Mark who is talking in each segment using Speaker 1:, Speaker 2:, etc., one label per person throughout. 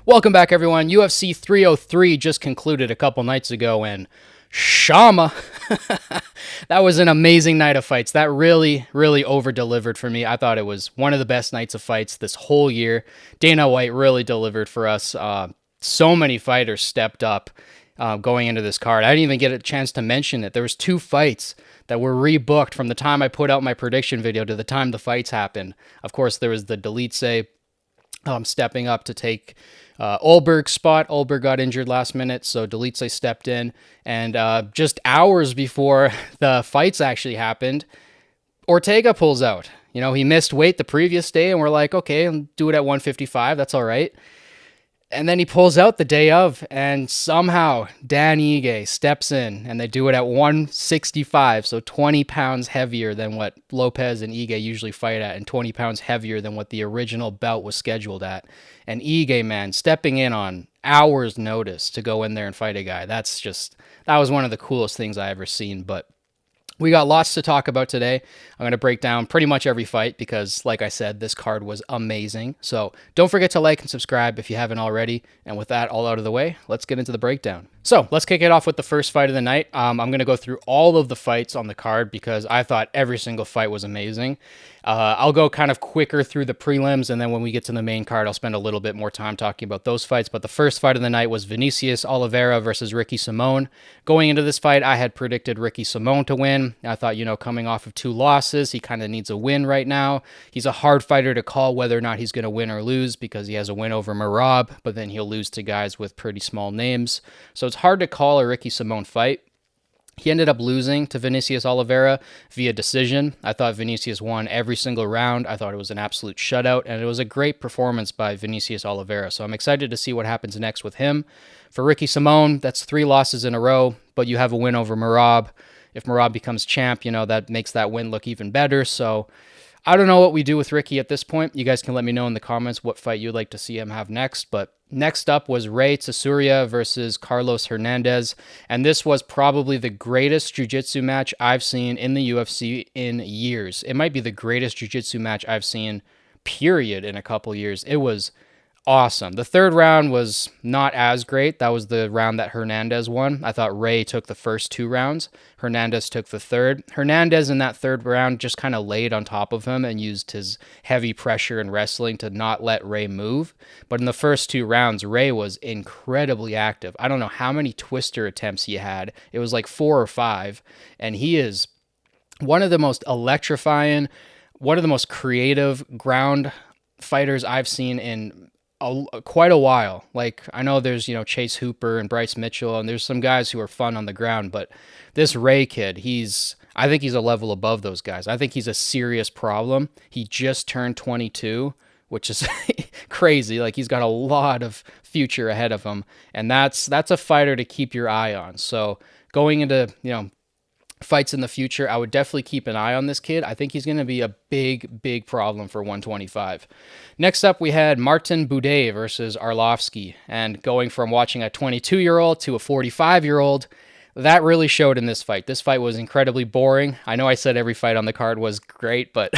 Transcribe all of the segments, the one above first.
Speaker 1: Welcome back, everyone. UFC 303 just concluded a couple nights ago, and Shama, that was an amazing night of fights. That really over-delivered for me. I thought it was one of the best nights of fights this whole year. Dana White really delivered for us. So many fighters stepped up going into this card. I didn't even get a chance to mention it. There was 2 fights that were rebooked from the time I put out my prediction video to the time the fights happened. Of course, there was the Delitse stepping up to take Olberg's spot. Olberg got injured last minute, so Delitse stepped in. And just hours before the fights actually happened, Ortega pulls out. You know, he missed weight the previous day, and we're like, okay, I'll do it at 155. That's all right. And then he pulls out the day of, and somehow Dan Ige steps in, and they do it at 165, so 20 pounds heavier than what Lopez and Ige usually fight at, and 20 pounds heavier than what the original bout was scheduled at. And Ige, man, stepping in on hours' notice to go in there and fight a guy, that was one of the coolest things I ever seen. But we got lots to talk about today. I'm going to break down pretty much every fight because, like I said, this card was amazing. So don't forget to like and subscribe if you haven't already. And with that all out of the way, let's get into the breakdown. So let's kick it off with the first fight of the night. I'm going to go through all of the fights on the card because I thought every single fight was amazing. I'll go kind of quicker through the prelims, and then when we get to the main card, I'll spend a little bit more time talking about those fights. But the first fight of the night was Vinicius Oliveira versus Ricky Simón. Going into this fight, I had predicted Ricky Simón to win. I thought, coming off of 2 losses, he kind of needs a win right now. He's a hard fighter to call whether or not he's going to win or lose because he has a win over Merab, but then he'll lose to guys with pretty small names. So it's hard to call a Ricky Simón fight. He ended up losing to Vinicius Oliveira via decision. I thought Vinicius won every single round. I thought it was an absolute shutout, and it was a great performance by Vinicius Oliveira. So I'm excited to see what happens next with him. For Ricky Simón, that's 3 losses in a row, but you have a win over Merab. If Merab becomes champ, that makes that win look even better. So I don't know what we do with Ricky at this point. You guys can let me know in the comments what fight you'd like to see him have next. But next up was Ray Tsuruya versus Carlos Hernandez. And this was probably the greatest jiu-jitsu match I've seen in the UFC in years. It might be the greatest jiu-jitsu match I've seen, period, in a couple years. It was awesome. The third round was not as great. That was the round that Hernandez won. I thought Ray took the first 2 rounds. Hernandez took the third. Hernandez in that third round just kind of laid on top of him and used his heavy pressure and wrestling to not let Ray move. But in the first 2 rounds, Ray was incredibly active. I don't know how many twister attempts he had. It was like 4 or 5. And he is one of the most electrifying, one of the most creative ground fighters I've seen in quite a while. Like, I know there's, Chase Hooper and Bryce Mitchell, and there's some guys who are fun on the ground, but this Ray kid, I think he's a level above those guys. I think he's a serious problem. He just turned 22, which is crazy. Like, he's got a lot of future ahead of him, and that's a fighter to keep your eye on. So going into, fights in the future, I would definitely keep an eye on this kid. I think he's going to be a big problem for 125. Next up, we had Martin Buday versus Arlovsky. And going from watching a 22-year-old to a 45-year-old, that really showed in this fight. This fight was incredibly boring. I know I said every fight on the card was great, but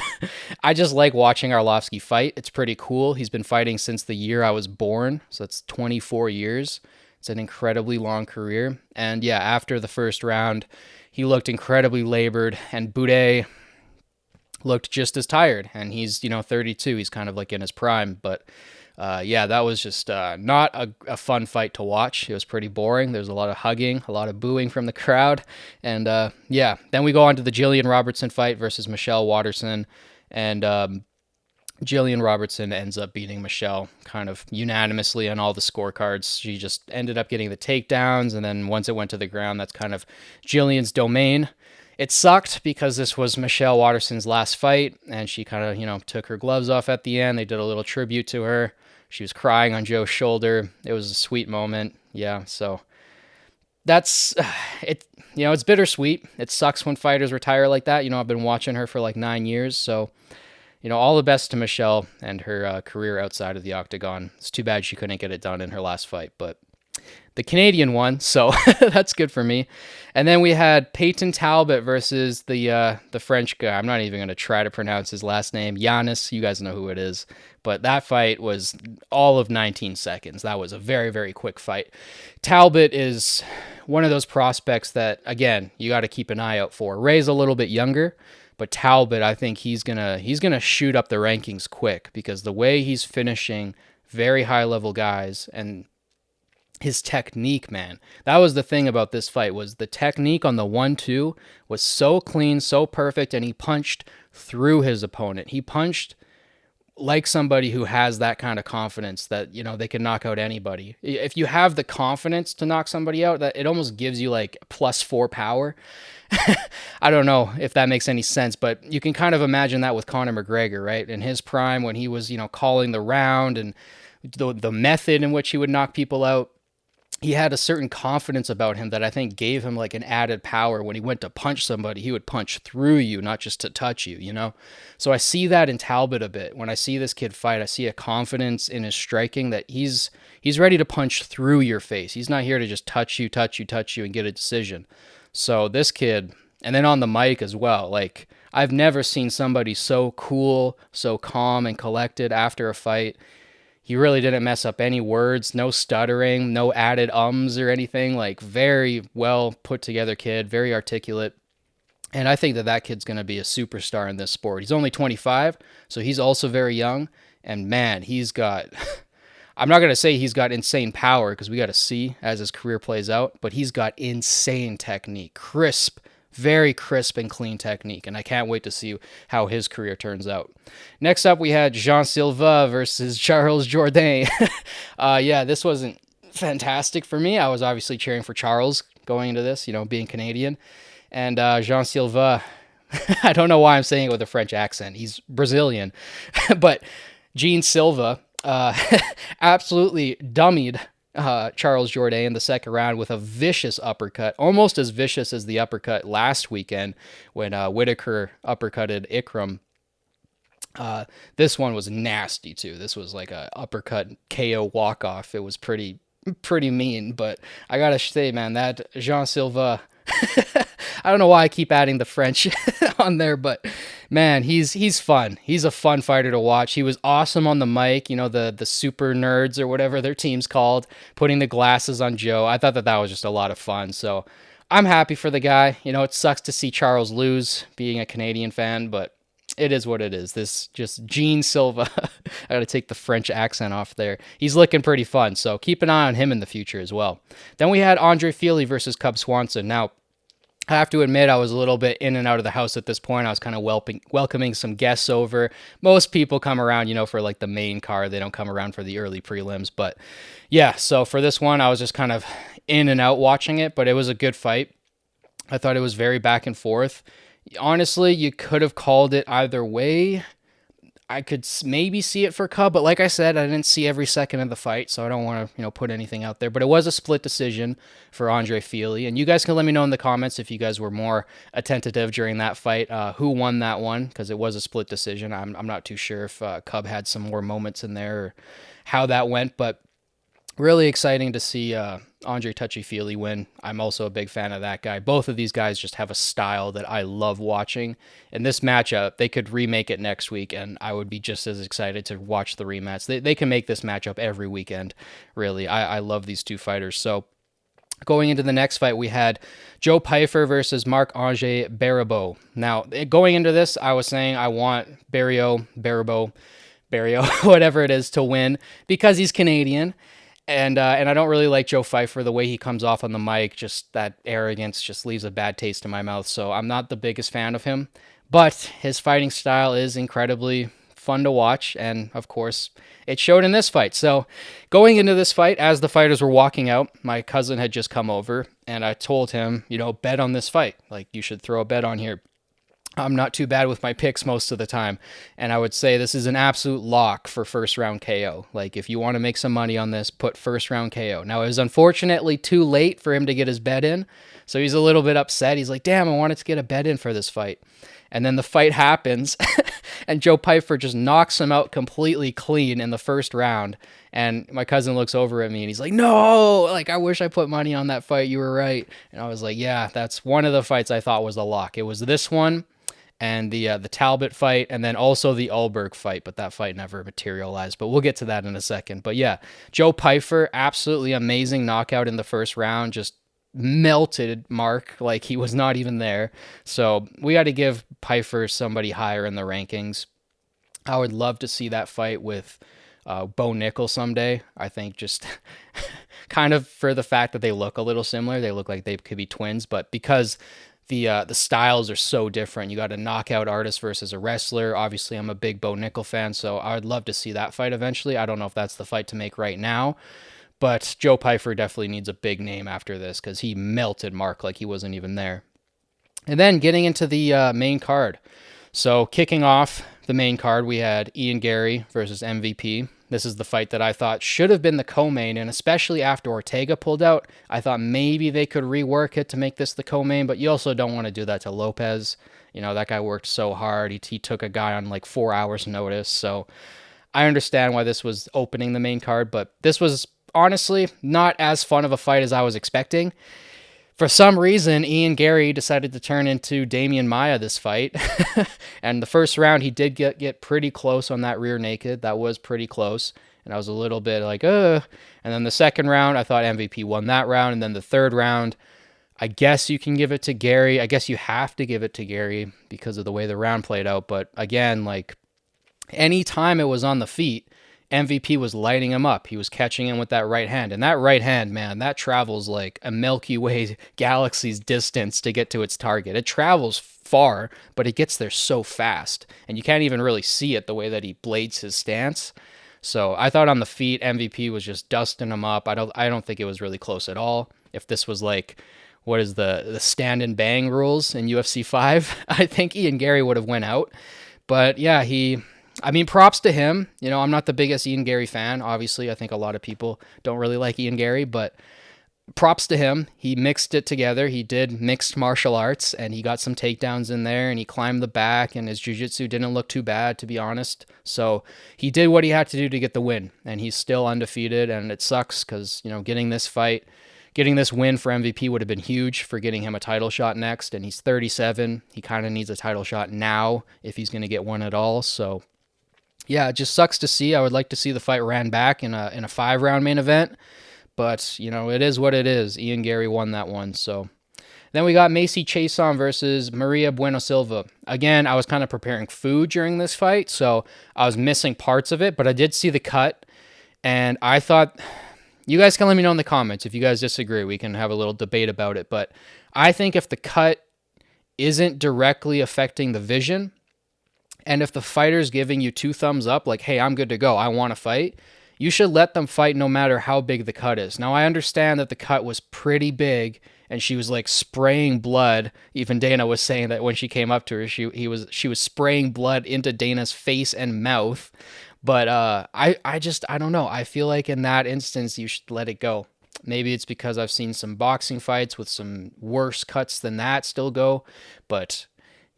Speaker 1: I just like watching Arlovsky fight. It's pretty cool. He's been fighting since the year I was born, so that's 24 years. It's an incredibly long career. And yeah, after the first round, he looked incredibly labored, and Buday looked just as tired. And he's, 32. He's kind of like in his prime. But yeah, that was just not a fun fight to watch. It was pretty boring. There's a lot of hugging, a lot of booing from the crowd. And yeah, then we go on to the Jillian Robertson fight versus Michelle Waterson. And Jillian Robertson ends up beating Michelle kind of unanimously on all the scorecards. She just ended up getting the takedowns, and then once it went to the ground, that's kind of Jillian's domain. It sucked because this was Michelle Waterson's last fight, and she kind of, took her gloves off at the end. They did a little tribute to her. She was crying on Joe's shoulder. It was a sweet moment. Yeah, so that's it. It's bittersweet. It sucks when fighters retire like that. I've been watching her for like 9 years, so all the best to Michelle and her career outside of the octagon. It's too bad she couldn't get it done in her last fight. But the Canadian one, so that's good for me. And then we had Peyton Talbot versus the French guy. I'm not even going to try to pronounce his last name. Giannis, you guys know who it is. But that fight was all of 19 seconds. That was a very, very quick fight. Talbot is one of those prospects that, again, you got to keep an eye out for. Ray's a little bit younger, but Talbot, I think he's gonna shoot up the rankings quick because the way he's finishing very high level guys and his technique, man. That was the thing about this fight, was the technique on the 1-2 was so clean, so perfect, and he punched through his opponent. He punched like somebody who has that kind of confidence that, they can knock out anybody. If you have the confidence to knock somebody out, that it almost gives you like +4 power. I don't know if that makes any sense, but you can kind of imagine that with Conor McGregor, right? In his prime, when he was, calling the round and the method in which he would knock people out, he had a certain confidence about him that I think gave him like an added power. When he went to punch somebody, he would punch through you, not just to touch you, So I see that in Talbot a bit. When I see this kid fight, I see a confidence in his striking that he's ready to punch through your face. He's not here to just touch you, and get a decision. So this kid, and then on the mic as well, like I've never seen somebody so cool, so calm and collected after a fight. He really didn't mess up any words, no stuttering, no added ums or anything. Like, very well put together kid, very articulate. And I think that kid's going to be a superstar in this sport. He's only 25, so he's also very young. And man, he's got, I'm not going to say he's got insane power because we got to see as his career plays out, but he's got insane technique, very crisp and clean technique, and I can't wait to see how his career turns out. Next up, we had Jean Silva versus Charles Jourdain. This wasn't fantastic for me. I was obviously cheering for Charles going into this, being Canadian. And Jean Silva, I don't know why I'm saying it with a French accent. He's Brazilian. But Jean Silva absolutely dummied Charles Jourdain in the second round with a vicious uppercut, almost as vicious as the uppercut last weekend when Whitaker uppercutted Ikram. This one was nasty too. This was like a uppercut KO walk-off. It was pretty mean, but I gotta say, man, that Jean Silva, I don't know why I keep adding the French on there, but man, he's fun. He's a fun fighter to watch. He was awesome on the mic, the super nerds or whatever their team's called, putting the glasses on Joe. I thought that was just a lot of fun. So I'm happy for the guy. It sucks to see Charles lose, being a Canadian fan, but it is what it is. This just Jean Silva. I got to take the French accent off there. He's looking pretty fun, so keep an eye on him in the future as well. Then we had Andre Fili versus Cub Swanson. Now, I have to admit, I was a little bit in and out of the house at this point. I was kind of welcoming some guests over. Most people come around, for like the main card. They don't come around for the early prelims. But yeah, so for this one, I was just kind of in and out watching it, but it was a good fight. I thought it was very back and forth. Honestly, you could have called it either way. I could maybe see it for Cub, but like I said, I didn't see every second of the fight, so I don't want to, put anything out there. But it was a split decision for Andre Fili, and you guys can let me know in the comments if you guys were more attentive during that fight, who won that one, because it was a split decision. I'm not too sure if Cub had some more moments in there or how that went, but really exciting to see Andre Touchy-Fili win. I'm also a big fan of that guy. Both of these guys just have a style that I love watching. And this matchup, they could remake it next week, and I would be just as excited to watch the rematch. They can make this matchup every weekend, really. I love these two fighters. So going into the next fight, we had Joe Pyfer versus Marc-Andre Barrabo. Now, going into this, I was saying I want Barrio, whatever it is, to win because he's Canadian. And I don't really like Joe Pyfer, the way he comes off on the mic. Just that arrogance just leaves a bad taste in my mouth. So I'm not the biggest fan of him. But his fighting style is incredibly fun to watch. And, of course, it showed in this fight. So going into this fight, as the fighters were walking out, my cousin had just come over. And I told him, bet on this fight. Like, you should throw a bet on here. I'm not too bad with my picks most of the time, and I would say this is an absolute lock for first round KO. Like, if you want to make some money on this, put first round KO. Now, it was unfortunately too late for him to get his bet in, so he's a little bit upset. He's like, damn, I wanted to get a bet in for this fight. And then the fight happens, and Joe Pyfer just knocks him out completely clean in the first round. And my cousin looks over at me and he's like, "No, like I wish I put money on that fight. You were right." And I was like, "Yeah, that's one of the fights I thought was a lock. It was this one and the Talbot fight, and then also the Ulberg fight, but that fight never materialized. But we'll get to that in a second. But yeah, Joe Pyfer, absolutely amazing knockout in the first round, just melted Mark like he was not even there. So we got to give Pyfer somebody higher in the rankings. I would love to see that fight with Bo Nickel someday. I think just kind of for the fact that they look a little similar. They look like they could be twins, but because the styles are so different. You got a knockout artist versus a wrestler. Obviously, I'm a big Bo Nickel fan, so I would love to see that fight eventually. I don't know if that's the fight to make right now, but Joe Pyfer definitely needs a big name after this because he melted Mark like he wasn't even there. And then getting into the main card. So kicking off the main card, we had Ian Gary versus MVP. This is the fight that I thought should have been the co-main, and especially after Ortega pulled out, I thought maybe they could rework it to make this the co-main, but you also don't want to do that to Lopez. You know, that guy worked so hard. He took a guy on like 4 hours notice, so I understand why this was opening the main card, but this was honestly not as fun of a fight as I was expecting. For some reason, Ian Gary decided to turn into Damian Maia this fight. And the first round, he did get pretty close on that rear naked. That was pretty close. And I was a little bit like, ugh. And then the second round, I thought MVP won that round. And then the third round, I guess you can give it to Gary. I guess you have to give it to Gary because of the way the round played out. But again, like anytime it was on the feet, MVP was lighting him up. He was catching him with that right hand. And that right hand, man, that travels like a Milky Way galaxy's distance to get to its target. It travels far, but it gets there so fast. And you can't even really see it the way that he blades his stance. So I thought on the feet, MVP was just dusting him up. I don't think it was really close at all. If this was like, what is the stand and bang rules in UFC 5, I think Ian Gary would have went out. But yeah, props to him. You know, I'm not the biggest Ian Gary fan. Obviously, I think a lot of people don't really like Ian Gary, but props to him. He mixed it together. He did mixed martial arts, and he got some takedowns in there, and he climbed the back, and his jiu-jitsu didn't look too bad, to be honest. So he did what he had to do to get the win, and he's still undefeated, and it sucks because, you know, getting this win for MVP would have been huge for getting him a title shot next, and he's 37. He kind of needs a title shot now if he's going to get one at all, so yeah, it just sucks to see. I would like to see the fight ran back in a 5-round main event, but you know, it is what it is. Ian Gary won that one. So then we got Macy Chiasson versus Maria Bueno Silva. Again, I was kind of preparing food during this fight, so I was missing parts of it, but I did see the cut, and I thought, you guys can let me know in the comments if you guys disagree. We can have a little debate about it, but I think if the cut isn't directly affecting the vision, and if the fighter's giving you 2 thumbs up, like, hey, I'm good to go, I want to fight, you should let them fight no matter how big the cut is. Now, I understand that the cut was pretty big, and she was like spraying blood. Even Dana was saying that when she came up to her, she was spraying blood into Dana's face and mouth. But I don't know. I feel like in that instance, you should let it go. Maybe it's because I've seen some boxing fights with some worse cuts than that still go, but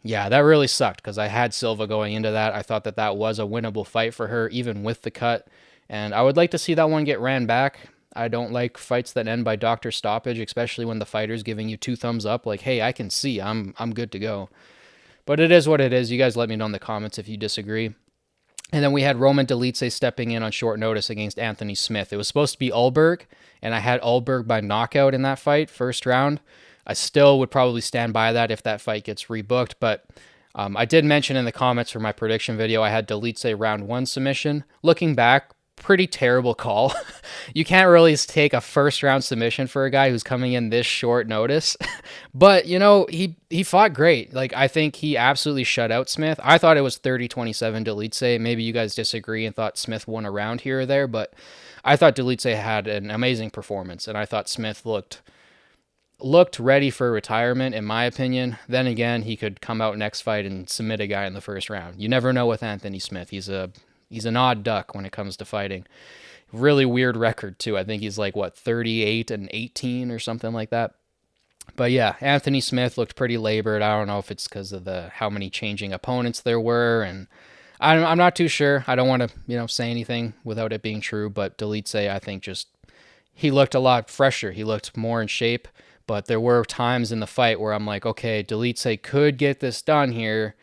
Speaker 1: yeah, that really sucked because I had Silva going into that. I thought that was a winnable fight for her, even with the cut. And I would like to see that one get ran back. I don't like fights that end by doctor stoppage, especially when the fighter's giving you 2 thumbs up. Like, hey, I can see. I'm good to go. But it is what it is. You guys let me know in the comments if you disagree. And then we had Roman Dolidze stepping in on short notice against Anthony Smith. It was supposed to be Ulberg, and I had Ulberg by knockout in that fight, first round. I still would probably stand by that if that fight gets rebooked, but I did mention in the comments for my prediction video I had Dolidze round 1 submission. Looking back, pretty terrible call. You can't really take a first round submission for a guy who's coming in this short notice. But, you know, he fought great. Like, I think he absolutely shut out Smith. I thought it was 30-27 Dolidze. Maybe you guys disagree and thought Smith won a round here or there, but I thought Dolidze had an amazing performance, and I thought Smith looked ready for retirement, in my opinion. Then again, he could come out next fight and submit a guy in the first round. You never know with Anthony Smith. He's an odd duck when it comes to fighting. Really weird record, too. I think he's like, 38-18 or something like that. But yeah, Anthony Smith looked pretty labored. I don't know if it's because of the how many changing opponents there were, and I'm not too sure. I don't want to say anything without it being true. But Delitze, I think just he looked a lot fresher. He looked more in shape. But there were times in the fight where I'm like, okay, Delitze could get this done here.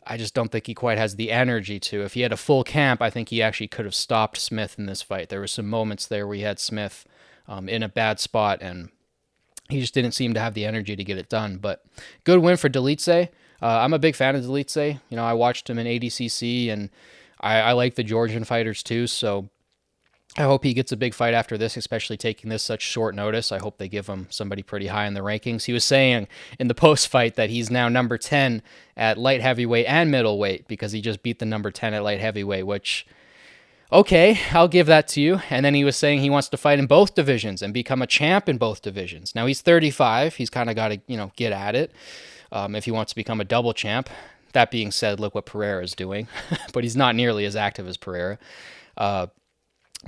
Speaker 1: I just don't think he quite has the energy to. If he had a full camp, I think he actually could have stopped Smith in this fight. There were some moments there where he had Smith in a bad spot, and he just didn't seem to have the energy to get it done. But good win for Delitze. I'm a big fan of Delitze. I watched him in ADCC, and I like the Georgian fighters too. So I hope he gets a big fight after this, especially taking this such short notice. I hope they give him somebody pretty high in the rankings. He was saying in the post-fight that he's now number 10 at light heavyweight and middleweight because he just beat the number 10 at light heavyweight, which, okay, I'll give that to you. And then he was saying he wants to fight in both divisions and become a champ in both divisions. Now he's 35. He's kind of got to, get at it if he wants to become a double champ. That being said, look what Pereira is doing, but he's not nearly as active as Pereira.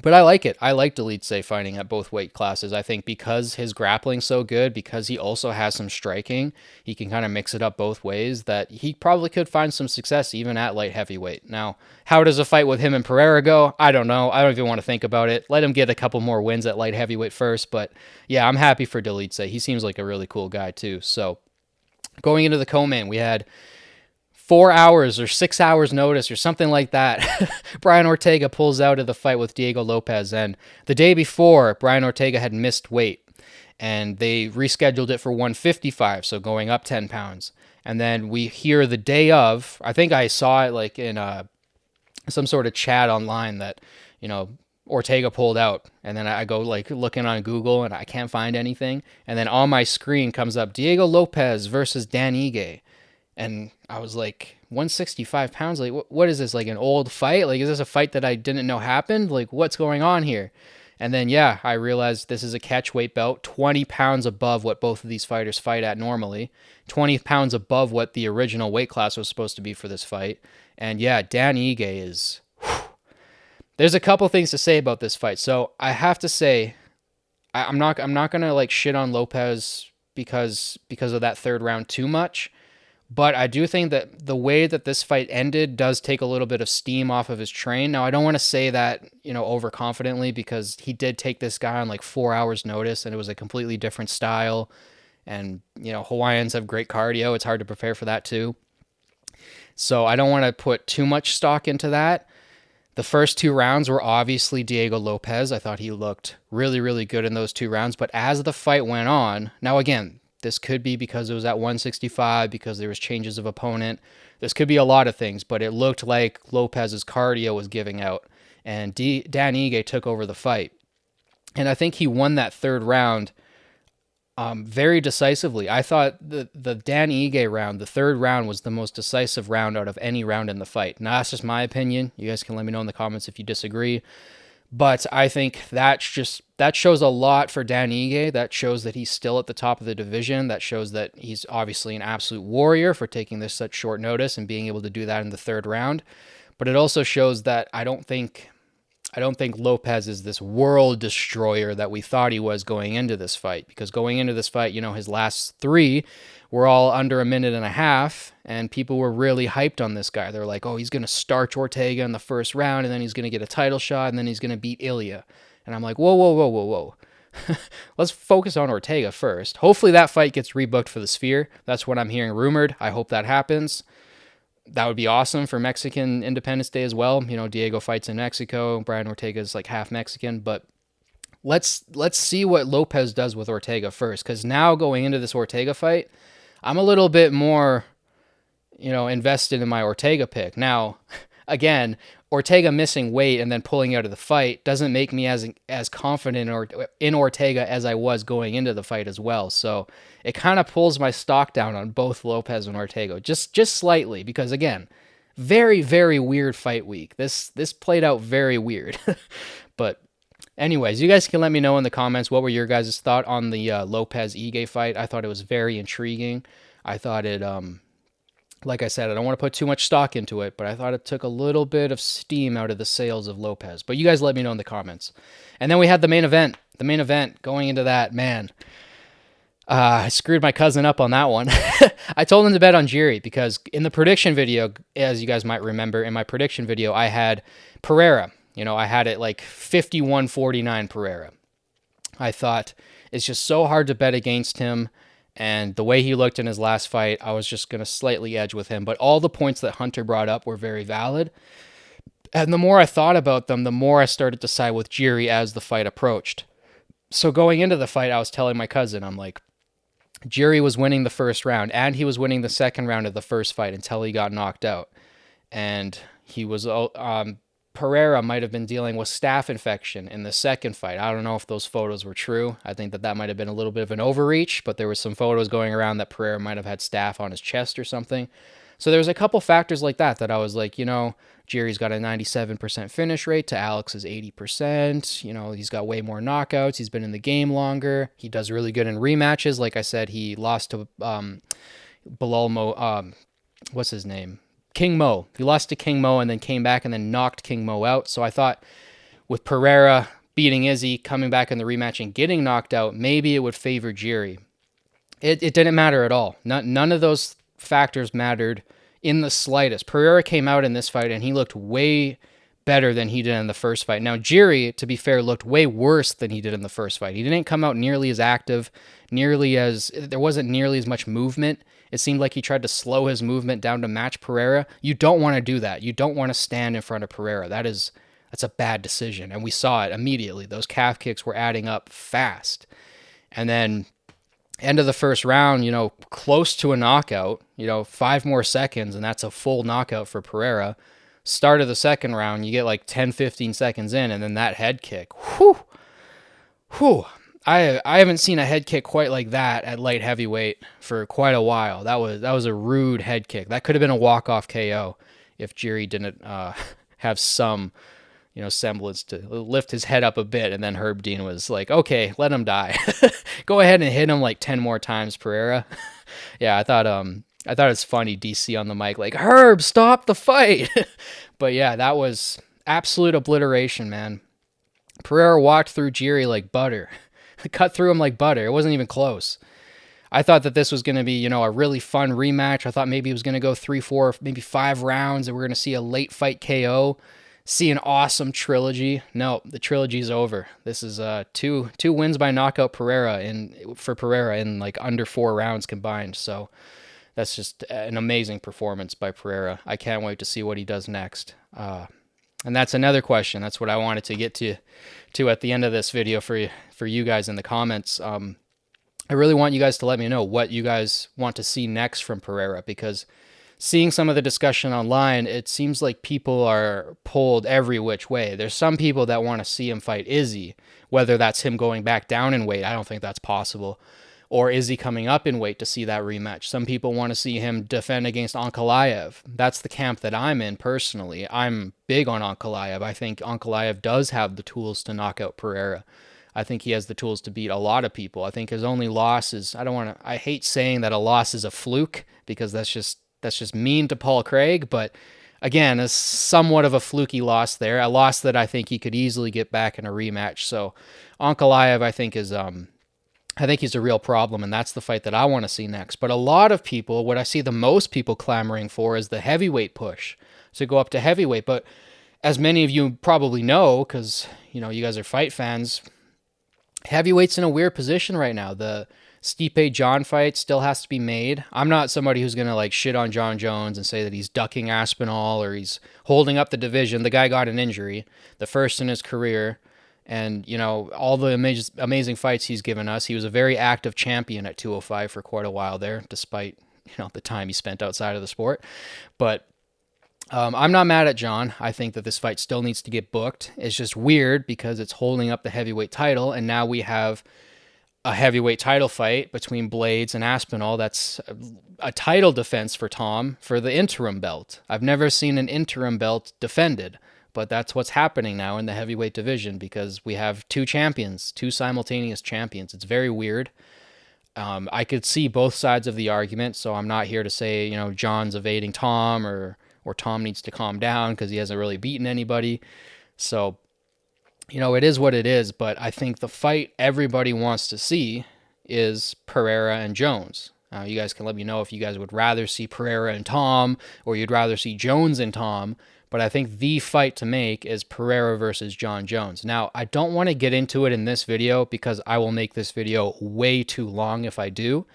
Speaker 1: But I like it. I like Delitze fighting at both weight classes. I think because his grappling's so good, because he also has some striking, he can kind of mix it up both ways, that he probably could find some success even at light heavyweight. Now, how does a fight with him and Pereira go? I don't know. I don't even want to think about it. Let him get a couple more wins at light heavyweight first. But yeah, I'm happy for Delitze. He seems like a really cool guy too. So going into the co-main, we had 4 hours or 6 hours notice or something like that. Brian Ortega pulls out of the fight with Diego Lopez. And the day before, Brian Ortega had missed weight and they rescheduled it for 155, so going up 10 pounds. And then we hear the day of, I think I saw it like in some sort of chat online that, Ortega pulled out. And then I go like looking on Google and I can't find anything. And then on my screen comes up Diego Lopez versus Dan Ige. And I was like, 165 pounds? Like, what is this? Like an old fight? Like, is this a fight that I didn't know happened? Like, what's going on here? And then, yeah, I realized this is a catch weight belt, 20 pounds above what both of these fighters fight at normally, 20 pounds above what the original weight class was supposed to be for this fight. And yeah, Dan Ige is... There's a couple things to say about this fight. So I have to say, I'm not gonna like shit on Lopez because of that third round too much. But I do think that the way that this fight ended does take a little bit of steam off of his train. Now, I don't want to say that, overconfidently, because he did take this guy on like 4 hours notice and it was a completely different style. And, Hawaiians have great cardio. It's hard to prepare for that too. So I don't want to put too much stock into that. The first 2 rounds were obviously Diego Lopez. I thought he looked really, really good in those 2 rounds. But as the fight went on, now again, this could be because it was at 165, because there was changes of opponent. This could be a lot of things, but it looked like Lopez's cardio was giving out, and Dan Ige took over the fight. And I think he won that third round very decisively. I thought the Dan Ige round, the third round, was the most decisive round out of any round in the fight. Now, that's just my opinion. You guys can let me know in the comments if you disagree. But I think that shows a lot for Dan Ige. That shows that he's still at the top of the division. That shows that he's obviously an absolute warrior for taking this such short notice and being able to do that in the third round. But it also shows that I don't think Lopez is this world destroyer that we thought he was going into this fight. Because going into this fight, his last 3 were all under a minute and a half, and people were really hyped on this guy. They're like, oh, he's going to starch Ortega in the first round, and then he's going to get a title shot, and then he's going to beat Ilya. And I'm like, whoa. Let's focus on Ortega first. Hopefully that fight gets rebooked for the Sphere. That's what I'm hearing rumored. I hope that happens. That would be awesome for Mexican Independence Day as well. Diego fights in Mexico. Brian Ortega is like half Mexican, but let's see what Lopez does with Ortega first, because now going into this Ortega fight, I'm a little bit more, invested in my Ortega pick. Now, again, Ortega missing weight and then pulling out of the fight doesn't make me as confident in Ortega as I was going into the fight as well. So it kind of pulls my stock down on both Lopez and Ortega, just slightly, because again, very, very weird fight week. This played out very weird. But anyways, you guys can let me know in the comments what were your guys' thought on the Lopez-Ige fight. I thought it was very intriguing. I thought it, like I said, I don't want to put too much stock into it, but I thought it took a little bit of steam out of the sails of Lopez. But you guys let me know in the comments. And then we had the main event. The main event, going into that, man. I screwed my cousin up on that one. I told him to bet on Jiri because in the prediction video, as you guys might remember, in my prediction video, I had Pereira. I had it like 51-49 Pereira. I thought it's just so hard to bet against him. And the way he looked in his last fight, I was just going to slightly edge with him. But all the points that Hunter brought up were very valid. And the more I thought about them, the more I started to side with Jiri as the fight approached. So going into the fight, I was telling my cousin, I'm like, Jiri was winning the first round, and he was winning the second round of the first fight until he got knocked out. And he was Pereira might have been dealing with staph infection in the second fight. I don't know if those photos were true. I think that might have been a little bit of an overreach, but there were some photos going around that Pereira might have had staph on his chest or something. So there was a couple factors like that I was like, Jiri's got a 97% finish rate to Alex's 80%. He's got way more knockouts. He's been in the game longer. He does really good in rematches. Like I said, he lost to Bilal Mo, what's his name? King Mo. He lost to King Mo and then came back and then knocked King Mo out. So I thought with Pereira beating Izzy, coming back in the rematch and getting knocked out, maybe it would favor Jiri. It didn't matter at all. None of those factors mattered in the slightest. Pereira came out in this fight and he looked way better than he did in the first fight. Now, Jiri, to be fair, looked way worse than he did in the first fight. He didn't come out nearly as active, there wasn't nearly as much movement. It seemed like he tried to slow his movement down to match Pereira. You don't want to do that. You don't want to stand in front of Pereira. That's a bad decision. And we saw it immediately. Those calf kicks were adding up fast. And then end of the first round, close to a knockout, 5 more seconds, and that's a full knockout for Pereira. Start of the second round, you get like 10, 15 seconds in, and then that head kick. Whew. I haven't seen a head kick quite like that at light heavyweight for quite a while. That was a rude head kick. That could have been a walk-off KO if Jiri didn't have some semblance to lift his head up a bit, and then Herb Dean was like, okay, let him die. Go ahead and hit him like 10 more times, Pereira. Yeah, I thought it's funny, DC on the mic, like, Herb, stop the fight. But yeah, that was absolute obliteration, man. Pereira walked through Jiri like butter. Cut through him like butter. It wasn't even close. I thought that this was going to be, a really fun rematch. I thought maybe it was going to go 3, 4, maybe 5 rounds, and we're going to see a late fight KO. See an awesome trilogy. No, the trilogy's over. This is two wins by knockout for Pereira in like under 4 rounds combined. So that's just an amazing performance by Pereira. I can't wait to see what he does next. And that's another question. That's what I wanted to get to at the end of this video for you guys in the comments. I really want you guys to let me know what you guys want to see next from Pereira, because seeing some of the discussion online, it seems like people are pulled every which way. There's some people that want to see him fight Izzy, whether that's him going back down in weight. I don't think that's possible. Or Izzy coming up in weight to see that rematch. Some people want to see him defend against Ankalaev. That's the camp that I'm in personally. I'm big on Ankalaev. I think Ankalaev does have the tools to knock out Pereira. I think he has the tools to beat a lot of people. I think his only loss is, I hate saying that a loss is a fluke, because that's just mean to Paul Craig, but again, it's somewhat of a fluky loss there. A loss that I think he could easily get back in a rematch. So Ankalaev, I think he's a real problem, and that's the fight that I want to see next. But a lot of people, what I see the most people clamoring for is the heavyweight push to go up to heavyweight. But as many of you probably know, because you guys are fight fans, heavyweight's in a weird position right now. The Stipe John fight still has to be made. I'm not somebody who's going to like shit on John Jones and say that he's ducking Aspinall or he's holding up the division. The guy got an injury, the first in his career. And, all the amazing fights he's given us. He was a very active champion at 205 for quite a while there, despite, the time he spent outside of the sport. But I'm not mad at John. I think that this fight still needs to get booked. It's just weird because it's holding up the heavyweight title, and now we have a heavyweight title fight between Blades and Aspinall. That's a title defense for Tom for the interim belt. I've never seen an interim belt defended, but that's what's happening now in the heavyweight division, because we have 2 champions, 2 simultaneous champions. It's very weird. I could see both sides of the argument, so I'm not here to say, John's evading Tom or Tom needs to calm down because he hasn't really beaten anybody. So, it is what it is, but I think the fight everybody wants to see is Pereira and Jones. You guys can let me know if you guys would rather see Pereira and Tom, or you'd rather see Jones and Tom. But I think the fight to make is Pereira versus John Jones. Now, I don't want to get into it in this video because I will make this video way too long if I do.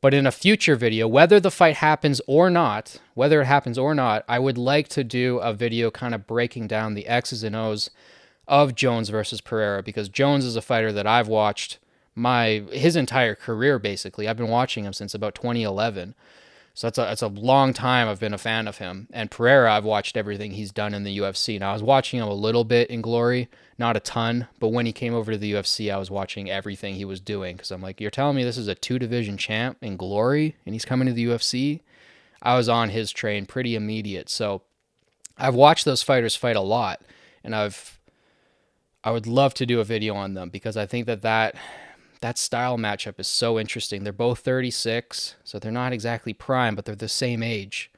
Speaker 1: But in a future video, whether the fight happens or not, I would like to do a video kind of breaking down the X's and O's of Jones versus Pereira, because Jones is a fighter that I've watched his entire career, basically. I've been watching him since about 2011. So that's a long time I've been a fan of him. And Pereira, I've watched everything he's done in the UFC. Now, I was watching him a little bit in Glory, not a ton, but when he came over to the UFC, I was watching everything he was doing, because I'm like, you're telling me this is a 2-division champ in Glory and he's coming to the UFC? I was on his train pretty immediate. So I've watched those fighters fight a lot, and I would love to do a video on them, because I think that style matchup is so interesting. They're both 36, so they're not exactly prime, but they're the same age.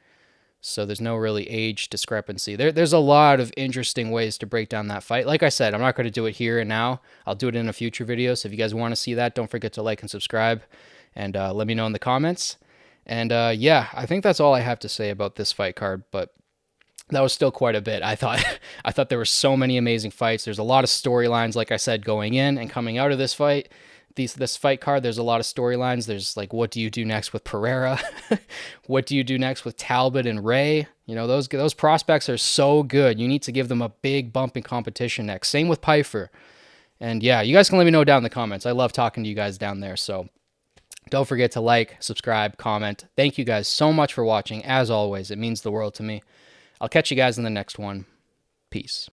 Speaker 1: So there's no really age discrepancy. There's a lot of interesting ways to break down that fight. Like I said, I'm not going to do it here and now. I'll do it in a future video. So if you guys want to see that, don't forget to like and subscribe, and let me know in the comments. And yeah, I think that's all I have to say about this fight card, but that was still quite a bit. I thought there were so many amazing fights. There's a lot of storylines, like I said, going in and coming out of this fight. This fight card, there's a lot of storylines. There's like, what do you do next with Pereira? What do you do next with Talbot and Ray? You know, those prospects are so good. You need to give them a big bump in competition next. Same with Pyfer. And yeah, you guys can let me know down in the comments. I love talking to you guys down there. So don't forget to like, subscribe, comment. Thank you guys so much for watching. As always, it means the world to me. I'll catch you guys in the next one. Peace.